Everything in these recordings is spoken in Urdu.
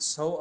100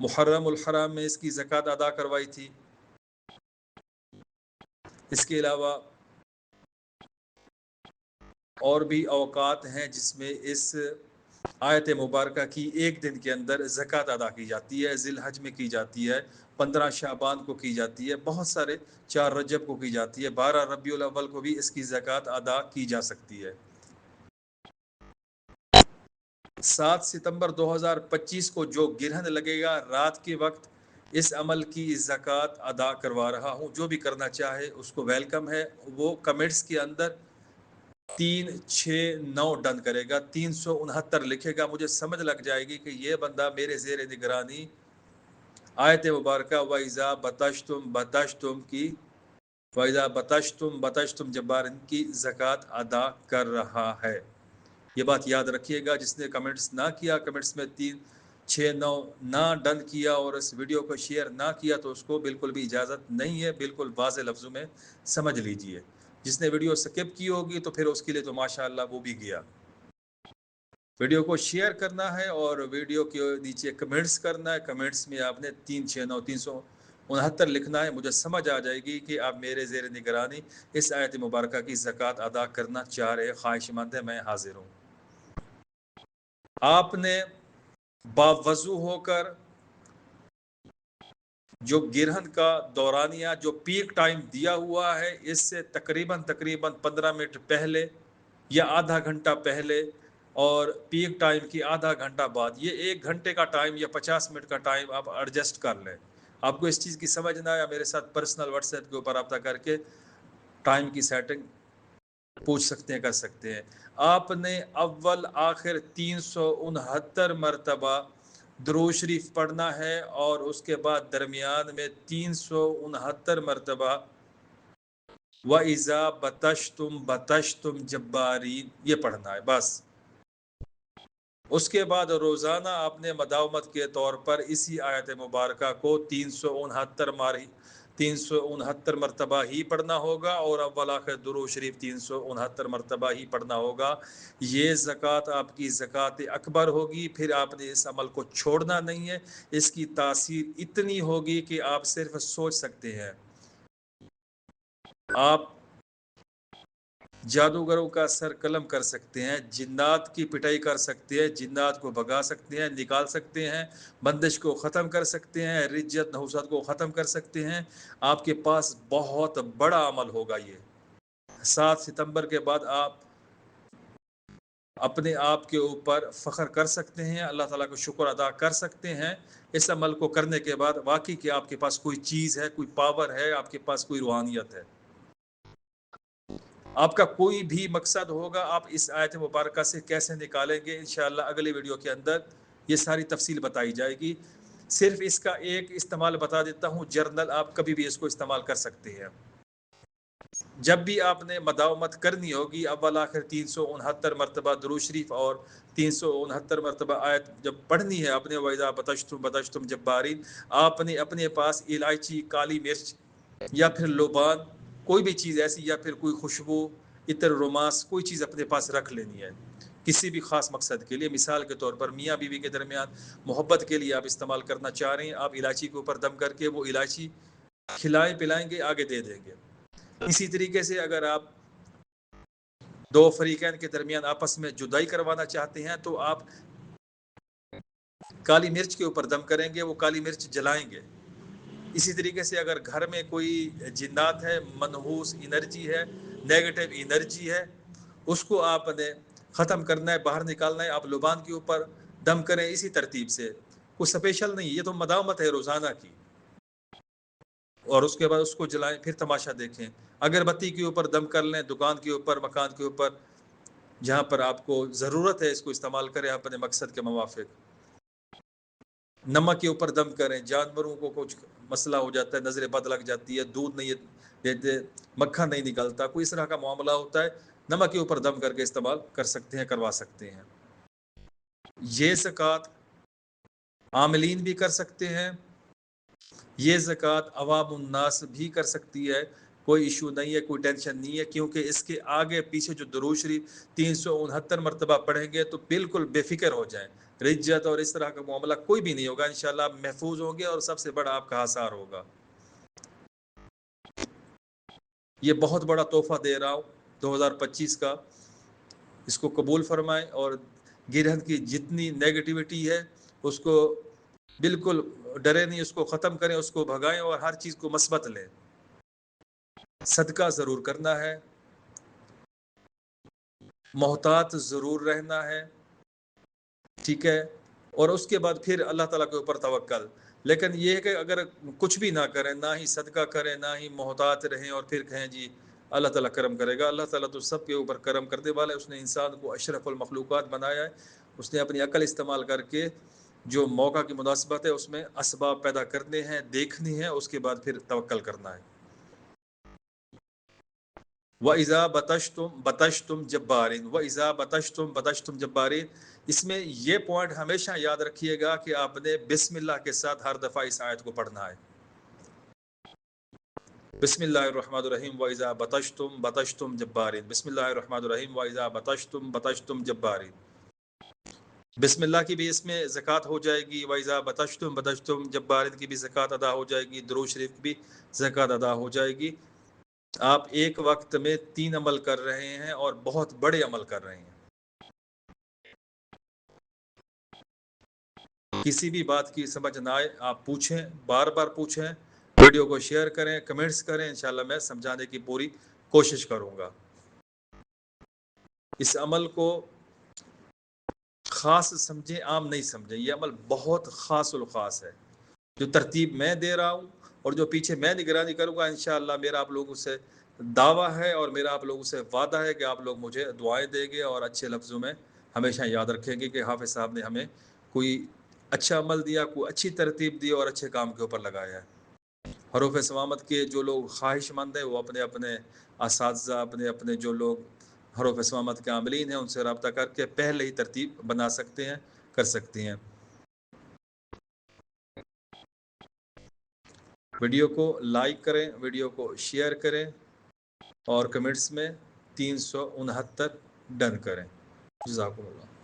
محرم الحرام میں اس کی زکوٰۃ ادا کروائی تھی۔ اس کے علاوہ اور بھی اوقات ہیں جس میں اس آیت مبارکہ کی ایک دن کے اندر زکوٰۃ ادا کی جاتی ہے۔ ذی الحج میں کی جاتی ہے، 15 شعبان کو کی جاتی ہے، بہت سارے 4 رجب کو کی جاتی ہے، 12 ربیع الاول کو بھی اس کی زکوٰۃ ادا کی جا سکتی ہے۔ 7 ستمبر 2025 کو جو گرہن لگے گا رات کے وقت، اس عمل کی زکوٰۃ ادا کروا رہا ہوں۔ جو بھی کرنا چاہے اس کو ویلکم ہے، وہ کمنٹس کے اندر 369 ڈن کرے گا، 369 لکھے گا، مجھے سمجھ لگ جائے گی کہ یہ بندہ میرے زیر نگرانی آیت مبارکہ وَإِذَا بَطَشْتُمْ بَطَشْتُمْ کی وَإِذَا بَطَشْتُمْ بَطَشْتُمْ جبارین کی زکوٰۃ ادا کر رہا ہے۔ یہ بات یاد رکھیے گا، جس نے کمنٹس نہ کیا، کمنٹس میں 369 نہ ڈن کیا اور اس ویڈیو کو شیئر نہ کیا، تو اس کو بالکل بھی اجازت نہیں ہے، بالکل واضح لفظوں میں سمجھ لیجئے۔ جس نے ویڈیو سکپ کی ہوگی تو پھر اس کے لیے تو ماشاءاللہ وہ بھی گیا۔ ویڈیو کو شیئر کرنا ہے اور ویڈیو کے نیچے کمنٹس کرنا ہے، کمنٹس میں آپ نے 369 369 لکھنا ہے، مجھے سمجھ آ جائے گی کہ آپ میرے زیر نگرانی اس آیت مبارکہ کی زکوٰۃ ادا کرنا چاہ رہے، خواہش مند ہے، میں حاضر ہوں۔ آپ نے باوضو ہو کر جو گرہن کا دورانیہ جو پیک ٹائم دیا ہوا ہے، اس سے تقریباً 15 منٹ پہلے یا آدھا گھنٹہ پہلے اور پیک ٹائم کی آدھا گھنٹہ بعد، یہ 1 گھنٹے کا ٹائم یا 50 منٹ کا ٹائم آپ ایڈجسٹ کر لیں۔ آپ کو اس چیز کی سمجھ نہ آیا، میرے ساتھ پرسنل واٹس ایپ کے اوپر رابطہ کر کے ٹائم کی سیٹنگ پوچھ سکتے ہیں، کر سکتے ہیں۔ آپ نے اول آخر 369 مرتبہ درود شریف پڑھنا ہے اور اس کے بعد درمیان میں 369 مرتبہ وَإِذَا بَطَشْتُمْ بَطَشْتُمْ جبارین یہ پڑھنا ہے بس۔ اس کے بعد روزانہ آپ نے مداومت کے طور پر اسی آیت مبارکہ کو 369 مرتبہ ہی پڑھنا ہوگا اور اول آخر درود شریف 369 مرتبہ ہی پڑھنا ہوگا۔ یہ زکوٰۃ آپ کی زکوٰۃ اکبر ہوگی۔ پھر آپ نے اس عمل کو چھوڑنا نہیں ہے، اس کی تاثیر اتنی ہوگی کہ آپ صرف سوچ سکتے ہیں۔ آپ جادوگروں کا سر قلم کر سکتے ہیں، جنات کی پٹائی کر سکتے ہیں، جنات کو بھگا سکتے ہیں، نکال سکتے ہیں، بندش کو ختم کر سکتے ہیں، رجت نحوست کو ختم کر سکتے ہیں۔ آپ کے پاس بہت بڑا عمل ہوگا۔ یہ 7 ستمبر کے بعد آپ اپنے آپ کے اوپر فخر کر سکتے ہیں، اللہ تعالیٰ کو شکر ادا کر سکتے ہیں اس عمل کو کرنے کے بعد، واقعی کہ آپ کے پاس کوئی چیز ہے، کوئی پاور ہے، آپ کے پاس کوئی روحانیت ہے۔ آپ کا کوئی بھی مقصد ہوگا، آپ اس آیت مبارکہ سے کیسے نکالیں گے، انشاءاللہ اگلی ویڈیو کے اندر یہ ساری تفصیل بتائی جائے گی۔ صرف اس کا ایک استعمال بتا دیتا ہوں، جرنل آپ کبھی بھی اس کو استعمال کر سکتے ہیں۔ جب بھی آپ نے مداومت کرنی ہوگی، اول آخر 369 مرتبہ درود شریف اور 369 مرتبہ آیت جب پڑھنی ہے اپنے وَإِذَا بَطَشْتُمْ بَطَشْتُمْ جبارین، آپ نے اپنے پاس الائچی، کالی مرچ یا پھر لوبان، کوئی بھی چیز ایسی، یا پھر کوئی خوشبو، عطر، روماس، کوئی چیز اپنے پاس رکھ لینی ہے کسی بھی خاص مقصد کے لیے۔ مثال کے طور پر میاں بیوی کے درمیان محبت کے لیے آپ استعمال کرنا چاہ رہے ہیں، آپ الائچی کے اوپر دم کر کے وہ الائچی کھلائیں پلائیں گے، آگے دے دیں گے۔ اسی طریقے سے اگر آپ دو فریقین کے درمیان آپس میں جدائی کروانا چاہتے ہیں تو آپ کالی مرچ کے اوپر دم کریں گے، وہ کالی مرچ جلائیں گے۔ اسی طریقے سے اگر گھر میں کوئی جنات ہے، منحوس انرجی ہے، نیگیٹو انرجی ہے، اس کو آپ نے ختم کرنا ہے، باہر نکالنا ہے، آپ لبان کے اوپر دم کریں۔ اسی ترتیب سے کوئی سپیشل نہیں، یہ تو مداومت ہے روزانہ کی، اور اس کے بعد اس کو جلائیں، پھر تماشا دیکھیں۔ اگربتی کے اوپر دم کر لیں، دکان کے اوپر، مکان کے اوپر، جہاں پر آپ کو ضرورت ہے اس کو استعمال کریں اپنے مقصد کے موافق۔ نمک کے اوپر دم کریں، جانوروں کو کچھ مسئلہ ہو جاتا ہے، نظر بد لگ جاتی ہے، دودھ نہیں دیتے، مکھن نہیں نکلتا، کوئی اس طرح کا معاملہ ہوتا ہے، نمک کے اوپر دم کر کے استعمال کر سکتے ہیں، کروا سکتے ہیں۔ یہ زکوٰۃ عاملین بھی کر سکتے ہیں، یہ زکوٰۃ عوام الناس بھی کر سکتی ہے، کوئی ایشو نہیں ہے، کوئی ٹینشن نہیں ہے، کیونکہ اس کے آگے پیچھے جو درود شریف 369 مرتبہ پڑھیں گے تو بالکل بے فکر ہو جائیں، رجت اور اس طرح کا معاملہ کوئی بھی نہیں ہوگا، انشاءاللہ آپ محفوظ ہوں گے اور سب سے بڑا آپ کا آثار ہوگا۔ یہ بہت بڑا تحفہ دے رہا ہوں 2025 کا، اس کو قبول فرمائیں اور گرہن کی جتنی نیگیٹیوٹی ہے اس کو بالکل ڈرے نہیں، اس کو ختم کریں، اس کو بھگائیں اور ہر چیز کو مثبت لیں۔ صدقہ ضرور کرنا ہے، محتاط ضرور رہنا ہے، ٹھیک ہے، اور اس کے بعد پھر اللہ تعالیٰ کے اوپر توکل۔ لیکن یہ ہے کہ اگر کچھ بھی نہ کریں، نہ ہی صدقہ کریں، نہ ہی محتاط رہیں اور پھر کہیں جی اللہ تعالیٰ کرم کرے گا، اللہ تعالیٰ تو سب کے اوپر کرم کرنے والا ہے۔ اس نے انسان کو اشرف المخلوقات بنایا ہے، اس نے اپنی عقل استعمال کر کے جو موقع کی مناسبت ہے اس میں اسباب پیدا کرنے ہیں، دیکھنی ہے، اس کے بعد پھر توکل کرنا ہے۔ وَإِذَا بَطَشْتُمْ بَطَشْتُمْ جَبَّارِينَ وَإِذَا بَطَشْتُمْ بَطَشْتُمْ جَبَّارِينَ۔ اس میں یہ پوائنٹ ہمیشہ یاد رکھیے گا کہ آپ نے بسم اللہ کے ساتھ ہر دفعہ اس آیت کو پڑھنا ہے۔ بسم اللہ الرحمن الرحیم وَإِذَا بَطَشْتُمْ بَطَشْتُمْ جَبَّارِينَ، بسم اللہ الرحمن الرحیم وَإِذَا بَطَشْتُمْ بَطَشْتُمْ جَبَّارِينَ۔ بسم اللہ کی بھی اس میں زکوٰۃ ہو جائے گی، وَإِذَا بَطَشْتُمْ بَطَشْتُمْ جَبَّارِينَ کی بھی زکوٰۃ ادا ہو جائے گی، درود شریف کی بھی زکوٰۃ ادا ہو جائے گی۔ آپ ایک وقت میں 3 عمل کر رہے ہیں اور بہت بڑے عمل کر رہے ہیں۔ کسی بھی بات کی سمجھ نہ آئے آپ پوچھیں، بار بار پوچھیں، ویڈیو کو شیئر کریں، کمنٹس کریں، انشاءاللہ میں سمجھانے کی پوری کوشش کروں گا۔ اس عمل کو خاص سمجھیں، عام نہیں سمجھیں، یہ عمل بہت خاص الخاص ہے۔ جو ترتیب میں دے رہا ہوں اور جو پیچھے میں نگرانی کروں گا، انشاءاللہ میرا آپ لوگوں سے دعویٰ ہے اور میرا آپ لوگوں سے وعدہ ہے کہ آپ لوگ مجھے دعائیں دیں گے اور اچھے لفظوں میں ہمیشہ یاد رکھیں گے کہ حافظ صاحب نے ہمیں کوئی اچھا عمل دیا، کوئی اچھی ترتیب دی اور اچھے کام کے اوپر لگایا ہے۔ حروف ثوامت کے جو لوگ خواہش مند ہیں وہ اپنے اپنے اساتذہ، اپنے اپنے جو لوگ حروف ثوامت کے عاملین ہیں ان سے رابطہ کر کے پہلے ہی ترتیب بنا سکتے ہیں، کر سکتی ہیں۔ ویڈیو کو لائک کریں، ویڈیو کو شیئر کریں اور کمنٹس میں 369 ڈن کریں۔ جزاکم اللہ۔